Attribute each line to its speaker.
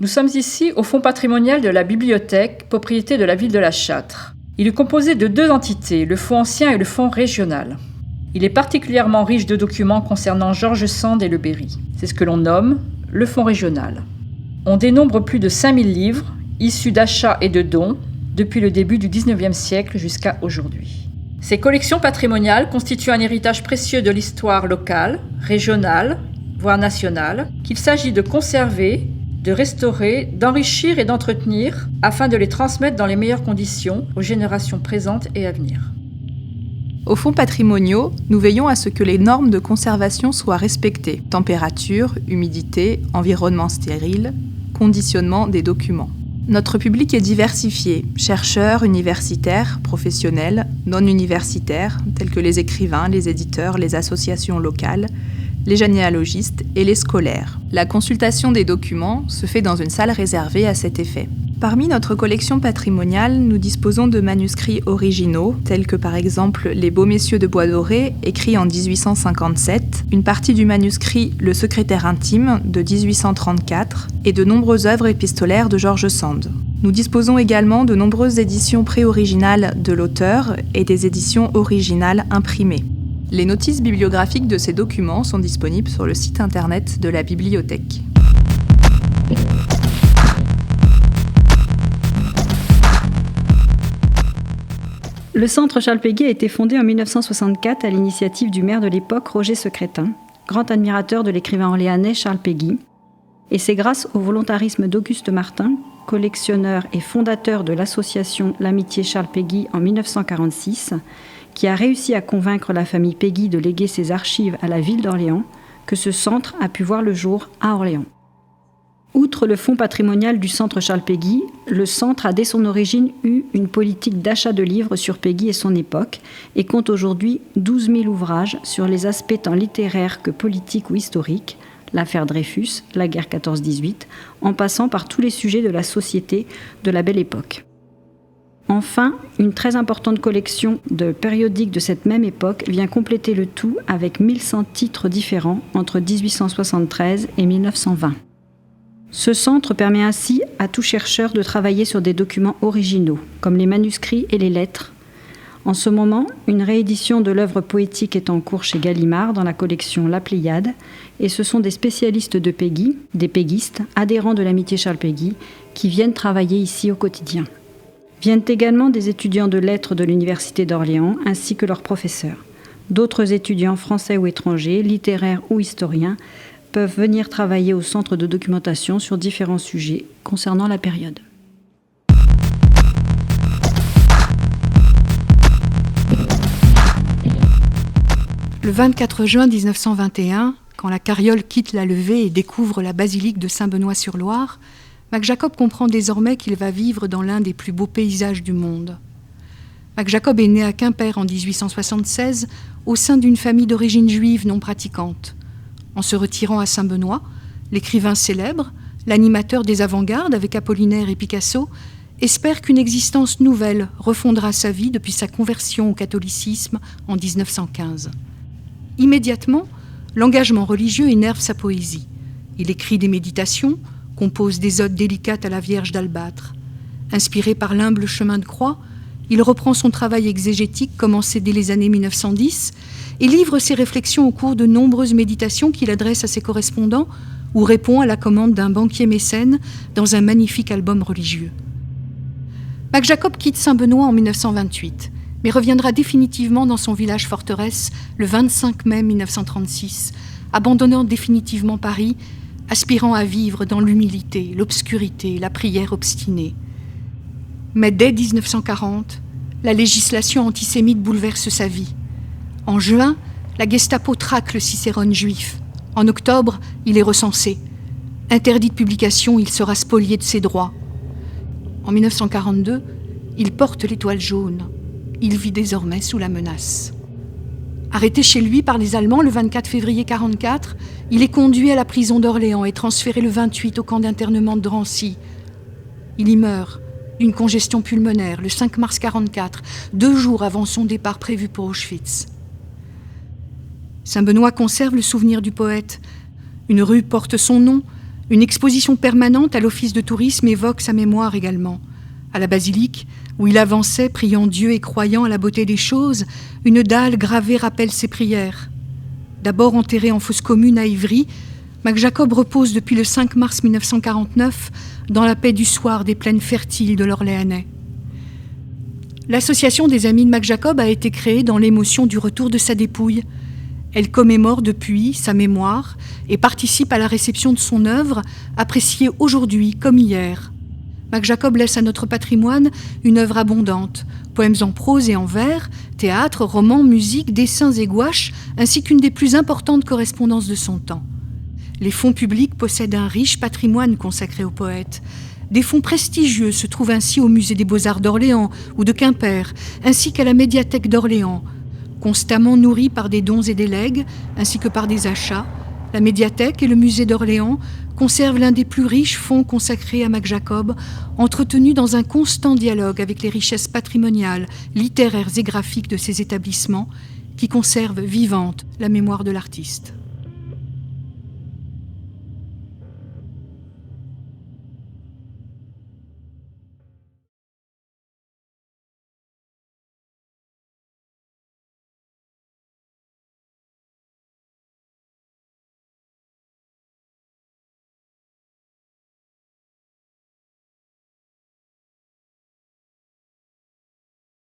Speaker 1: Nous sommes ici au fonds patrimonial de la bibliothèque, propriété de la ville de La Châtre. Il est composé de 2 entités, le fonds ancien et le fonds régional. Il est particulièrement riche de documents concernant George Sand et le Berry. C'est ce que l'on nomme le fonds régional. On dénombre plus de 5000 livres, issus d'achats et de dons, depuis le début du XIXe siècle jusqu'à aujourd'hui. Ces collections patrimoniales constituent un héritage précieux de l'histoire locale, régionale, voire nationale, qu'il s'agit de conserver, de restaurer, d'enrichir et d'entretenir afin de les transmettre dans les meilleures conditions aux générations présentes et à venir.
Speaker 2: Aux fonds patrimoniaux, nous veillons à ce que les normes de conservation soient respectées. Température, humidité, environnement stérile, conditionnement des documents. Notre public est diversifié, chercheurs, universitaires, professionnels, non universitaires, tels que les écrivains, les éditeurs, les associations locales, les généalogistes et les scolaires. La consultation des documents se fait dans une salle réservée à cet effet. Parmi notre collection patrimoniale, nous disposons de manuscrits originaux, tels que par exemple Les Beaux Messieurs de Bois Doré, écrit en 1857, une partie du manuscrit Le Secrétaire intime de 1834 et de nombreuses œuvres épistolaires de George Sand. Nous disposons également de nombreuses éditions pré-originales de l'auteur et des éditions originales imprimées. Les notices bibliographiques de ces documents sont disponibles sur le site internet de la bibliothèque.
Speaker 3: Le centre Charles Péguy a été fondé en 1964 à l'initiative du maire de l'époque, Roger Secrétin, grand admirateur de l'écrivain orléanais Charles Péguy. Et c'est grâce au volontarisme d'Auguste Martin, collectionneur et fondateur de l'association L'Amitié Charles Péguy en 1946, qui a réussi à convaincre la famille Péguy de léguer ses archives à la ville d'Orléans, que ce centre a pu voir le jour à Orléans. Outre le fonds patrimonial du centre Charles Péguy, le centre a dès son origine eu une politique d'achat de livres sur Péguy et son époque et compte aujourd'hui 12 000 ouvrages sur les aspects tant littéraires que politiques ou historiques, l'affaire Dreyfus, la guerre 14-18, en passant par tous les sujets de la société de la Belle Époque. Enfin, une très importante collection de périodiques de cette même époque vient compléter le tout avec 1100 titres différents entre 1873 et 1920. Ce centre permet ainsi à tout chercheur de travailler sur des documents originaux, comme les manuscrits et les lettres. En ce moment, une réédition de l'œuvre poétique est en cours chez Gallimard dans la collection La Pléiade, et ce sont des spécialistes de Péguy, des péguistes, adhérents de l'Amitié Charles Péguy, qui viennent travailler ici au quotidien. Viennent également des étudiants de lettres de l'Université d'Orléans, ainsi que leurs professeurs. D'autres étudiants français ou étrangers, littéraires ou historiens, peuvent venir travailler au centre de documentation sur différents sujets concernant la période.
Speaker 4: Le 24 juin 1921, quand la carriole quitte la levée et découvre la basilique de Saint-Benoît-sur-Loire, Mac Jacob comprend désormais qu'il va vivre dans l'un des plus beaux paysages du monde. Mac Jacob est né à Quimper en 1876 au sein d'une famille d'origine juive non pratiquante. En se retirant à Saint-Benoît, l'écrivain célèbre, l'animateur des avant-gardes avec Apollinaire et Picasso, espère qu'une existence nouvelle refondera sa vie depuis sa conversion au catholicisme en 1915. Immédiatement, l'engagement religieux énerve sa poésie. Il écrit des méditations, compose des odes délicates à la Vierge d'Albâtre. Inspiré par l'humble chemin de croix, il reprend son travail exégétique commencé dès les années 1910 et livre ses réflexions au cours de nombreuses méditations qu'il adresse à ses correspondants ou répond à la commande d'un banquier mécène dans un magnifique album religieux. Mac Jacob quitte Saint-Benoît en 1928, mais reviendra définitivement dans son village forteresse le 25 mai 1936, abandonnant définitivement Paris, aspirant à vivre dans l'humilité, l'obscurité, la prière obstinée. Mais dès 1940, la législation antisémite bouleverse sa vie. En juin, la Gestapo traque le Cicérone juif. En octobre, il est recensé. Interdit de publication, il sera spolié de ses droits. En 1942, il porte l'étoile jaune. Il vit désormais sous la menace. Arrêté chez lui par les Allemands le 24 février 1944, il est conduit à la prison d'Orléans et transféré le 28 au camp d'internement de Drancy. Il y meurt d'une congestion pulmonaire le 5 mars 1944, 2 jours avant son départ prévu pour Auschwitz. Saint-Benoît conserve le souvenir du poète. Une rue porte son nom, Une exposition permanente à l'office de tourisme évoque sa mémoire également. À la basilique, où il avançait, priant Dieu et croyant à la beauté des choses, une dalle gravée rappelle ses prières. D'abord enterré en fosse commune à Ivry, Mac Jacob repose depuis le 5 mars 1949 dans la paix du soir des plaines fertiles de l'Orléanais. L'association des Amis de Mac Jacob a été créée dans l'émotion du retour de sa dépouille. Elle commémore depuis sa mémoire et participe à la réception de son œuvre, appréciée aujourd'hui comme hier. Mac Jacob laisse à notre patrimoine une œuvre abondante, poèmes en prose et en vers, théâtre, romans, musique, dessins et gouaches, ainsi qu'une des plus importantes correspondances de son temps. Les fonds publics possèdent un riche patrimoine consacré au poète. Des fonds prestigieux se trouvent ainsi au Musée des Beaux-Arts d'Orléans ou de Quimper, ainsi qu'à la Médiathèque d'Orléans. Constamment nourris par des dons et des legs, ainsi que par des achats, la Médiathèque et le Musée d'Orléans conservent l'un des plus riches fonds consacrés à Mac Jacob, entretenu dans un constant dialogue avec les richesses patrimoniales, littéraires et graphiques de ces établissements, qui conservent vivante la mémoire de l'artiste.